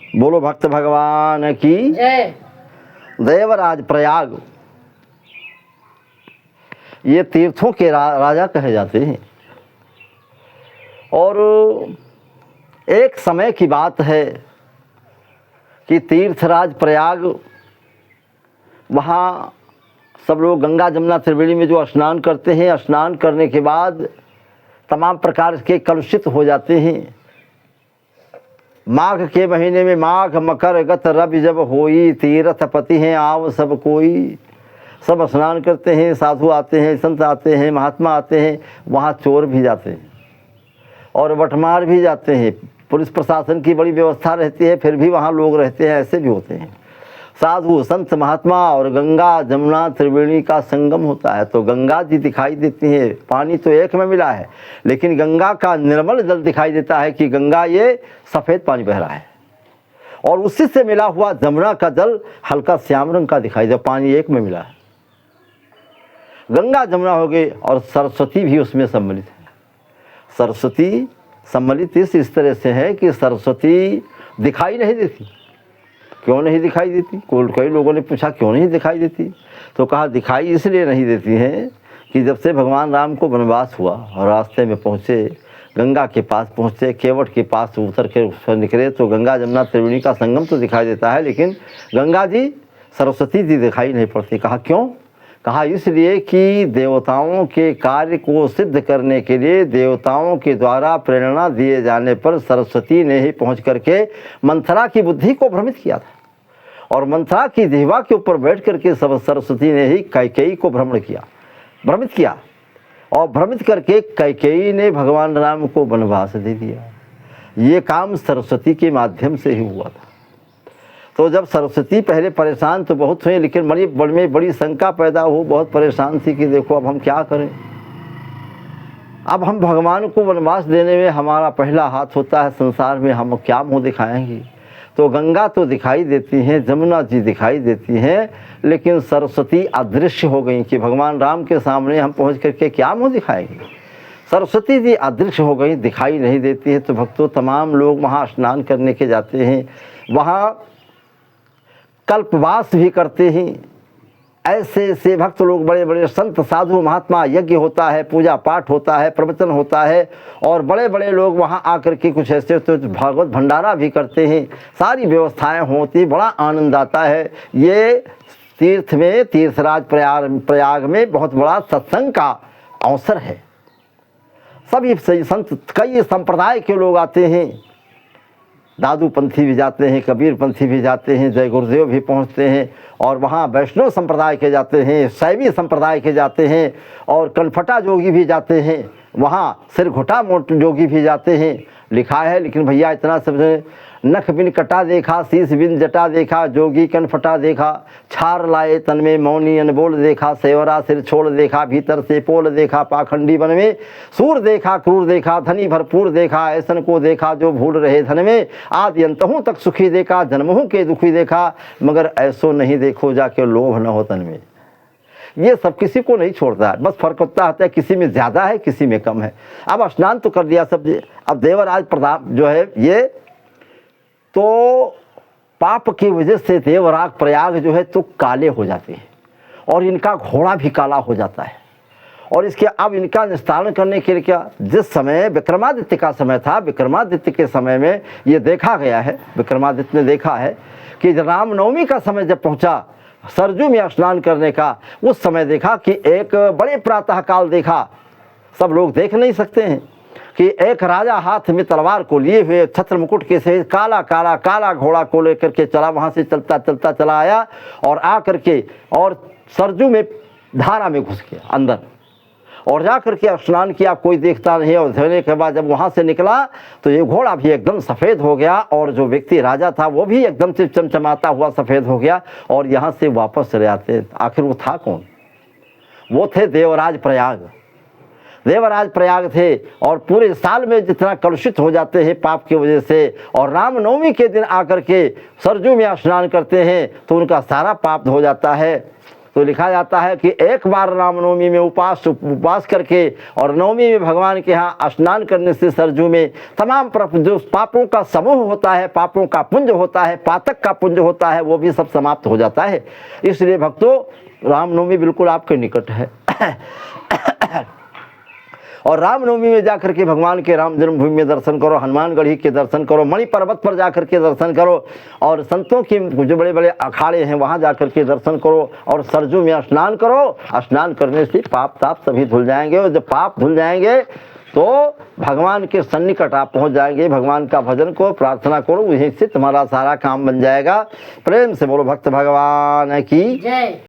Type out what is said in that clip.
बोलो भक्त भगवान की जय। देवराज प्रयाग ये तीर्थों के राजा कहे जाते हैं। और एक समय की बात है कि तीर्थराज प्रयाग, वहाँ सब लोग गंगा जमुना त्रिवेणी में जो स्नान करते हैं, स्नान करने के बाद तमाम प्रकार के कलुषित हो जाते हैं। माघ के महीने में माघ मकर गत रवि जब होई, तीर्थ पति हैं आव सब कोई। सब स्नान करते हैं, साधु आते हैं, संत आते हैं, महात्मा आते हैं। वहाँ चोर भी जाते हैं और बटमार भी जाते हैं। पुलिस प्रशासन की बड़ी व्यवस्था रहती है, फिर भी वहाँ लोग रहते हैं, ऐसे भी होते हैं। साधु संत महात्मा और गंगा जमुना त्रिवेणी का संगम होता है तो गंगा जी दिखाई देती है। पानी तो एक में मिला है, लेकिन गंगा का निर्मल जल दिखाई देता है कि गंगा ये सफ़ेद पानी बह रहा है। और उसी से मिला हुआ जमुना का जल हल्का श्याम रंग का दिखाई दे, पानी एक में मिला है। गंगा जमुना हो गई और सरस्वती भी उसमें सम्मिलित है। सरस्वती सम्मिलित इस तरह से है कि सरस्वती दिखाई नहीं देती। क्यों नहीं दिखाई देती? कई लोगों ने पूछा क्यों नहीं दिखाई देती, तो कहा दिखाई इसलिए नहीं देती हैं कि जब से भगवान राम को वनवास हुआ और रास्ते में पहुँचे, गंगा के पास पहुँचे, केवट के पास उतर के निकले तो गंगा जमुना त्रिवेणी का संगम तो दिखाई देता है, लेकिन गंगा जी सरस्वती जी दिखाई नहीं पड़ती। कहा क्यों? कहा इसलिए कि देवताओं के कार्य को सिद्ध करने के लिए देवताओं के द्वारा प्रेरणा दिए जाने पर सरस्वती ने ही पहुंच करके मंथरा की बुद्धि को भ्रमित किया था। और मंथरा की जिह्वा के ऊपर बैठ करके सब सरस्वती ने ही कैकेयी को भ्रमित किया और भ्रमित करके कैकेयी ने भगवान राम को वनवास दे दिया। ये काम सरस्वती के माध्यम से ही हुआ था। तो जब सरस्वती पहले परेशान तो बहुत हुई, लेकिन बड़ी शंका पैदा हो, बहुत परेशान थी कि देखो अब हम क्या करें। अब हम भगवान को वनवास देने में हमारा पहला हाथ होता है, संसार में हम क्या मुँह दिखाएंगे। तो गंगा तो दिखाई देती हैं, जमुना जी दिखाई देती हैं, लेकिन सरस्वती अदृश्य हो गई कि भगवान राम के सामने हम पहुँच करके क्या मुँह दिखाएंगे। सरस्वती जी अदृश्य हो गई, दिखाई नहीं देती है। तो भक्तों तमाम लोग वहाँ स्नान करने के जाते हैं, वहाँ कल्पवास भी करते हैं। ऐसे भक्त लोग, बड़े बड़े संत साधु महात्मा, यज्ञ होता है, पूजा पाठ होता है, प्रवचन होता है और बड़े बड़े लोग वहाँ आकर के कुछ ऐसे तो भागवत भंडारा भी करते हैं। सारी व्यवस्थाएं होती, बड़ा आनंद आता है। ये तीर्थ में, तीर्थराज प्रयाग में बहुत बड़ा सत्संग का अवसर है। सभी संत, कई संप्रदाय के लोग आते हैं। दादू पंथी भी जाते हैं, कबीर पंथी भी जाते हैं, जय गुरुदेव भी पहुंचते हैं। और वहाँ वैष्णव संप्रदाय के जाते हैं, शैवी संप्रदाय के जाते हैं और कनफटा जोगी भी जाते हैं। वहाँ सिरघुटा मोट जोगी भी जाते हैं। लिखा है, लेकिन भैया इतना सब, नख बिन कटा देखा, शीश बिन जटा देखा, जोगी कनफटा देखा, छार लाए तन में मौनी अनबोल देखा, सेवरा सिर छोड़ देखा, भीतर से पोल देखा, पाखंडी बन में सूर देखा, क्रूर देखा, धनी भरपूर देखा, ऐसन को देखा जो भूल रहे धन में, आदि अंतहों तक सुखी देखा, जन्मों के दुखी देखा, मगर ऐसो नहीं देखो जाके लोभ न हो तन में। ये सब किसी को नहीं छोड़ता है, बस फर्क होता है किसी में ज़्यादा है, किसी में कम है। अब स्नान तो कर दिया सब। अब देवराज प्रताप जो है ये तो पाप की वजह से देवराज प्रयाग जो है तो काले हो जाते हैं और इनका घोड़ा भी काला हो जाता है। और इसके अब इनका निस्तारण करने के लिए क्या, जिस समय विक्रमादित्य का समय था, विक्रमादित्य के समय में ये देखा गया है, विक्रमादित्य ने देखा है कि रामनवमी का समय जब पहुंचा सरजू में स्नान करने का, उस समय देखा कि एक बड़े प्रातः काल देखा, सब लोग देख नहीं सकते हैं, कि एक राजा हाथ में तलवार को लिए हुए छत्र मुकुट के से काला घोड़ा को लेकर के चला, वहाँ से चलता चला आया और आ करके और सरजू में धारा में घुस गया अंदर और जा करके स्नान किया। कोई देखता नहीं। और धोने के बाद जब वहाँ से निकला तो ये घोड़ा भी एकदम सफ़ेद हो गया और जो व्यक्ति राजा था वो भी एकदम से चमचमाता हुआ सफ़ेद हो गया और यहाँ से वापस चले आते। आखिर वो था कौन? वो थे देवराज प्रयाग। देवराज प्रयाग थे और पूरे साल में जितना कलुषित हो जाते हैं पाप की वजह से, और रामनवमी के दिन आकर के सरजू में स्नान करते हैं तो उनका सारा पाप हो जाता है। तो लिखा जाता है कि एक बार रामनवमी में उपवास करके और नवमी में भगवान के यहाँ स्नान करने से सरजू में तमाम जो पापों का समूह होता है, पापों का पुंज होता है, पातक का पुंज होता है, वो भी सब समाप्त हो जाता है। इसलिए भक्तों, रामनवमी बिल्कुल आपके निकट है। और रामनवमी में जाकर के भगवान के राम जन्मभूमि में दर्शन करो, हनुमानगढ़ी के दर्शन करो, मणि पर्वत पर जाकर के दर्शन करो, और संतों के जो बड़े बड़े अखाड़े हैं वहाँ जाकर के दर्शन करो, और सरजू में स्नान करो। स्नान करने से पाप ताप सभी धुल जाएंगे, और जब पाप धुल जाएंगे तो भगवान के सन्निकट आप पहुँच जाएंगे। भगवान का भजन को प्रार्थना करो, वहीं से तुम्हारा सारा काम बन जाएगा। प्रेम से बोलो भक्त भगवान की जय।